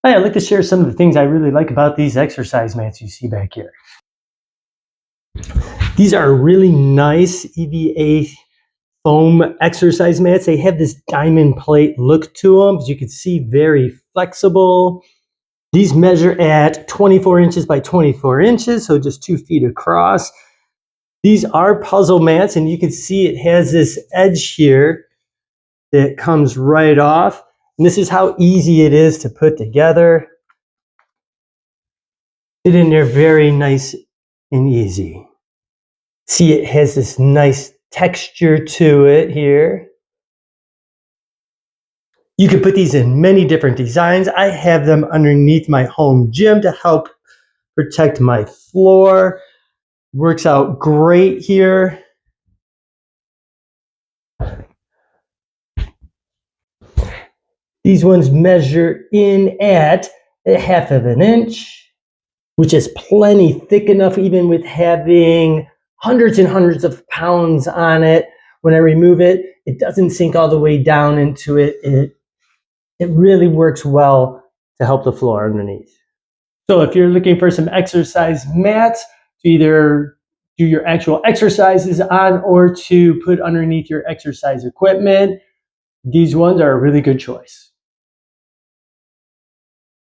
Hi, I'd like to share some of the things I really like about these exercise mats you see back here. These are really nice EVA foam exercise mats. They have this diamond plate look to them. As you can see, very flexible. These measure at 24 inches by 24 inches, so just 2 feet across. These are puzzle mats, and you can see it has this edge here that comes right off. And this is how easy it is to put together. Fit in there very nice and easy. See, it has this nice texture to it here. You can put these in many different designs. I have them underneath my home gym to help protect my floor. Works out great here. These ones measure in at 1/2 inch, which is plenty thick enough even with having hundreds and hundreds of pounds on it. When I remove it, it doesn't sink all the way down into it. It really works well to help the floor underneath. So if you're looking for some exercise mats to either do your actual exercises on or to put underneath your exercise equipment, these ones are a really good choice.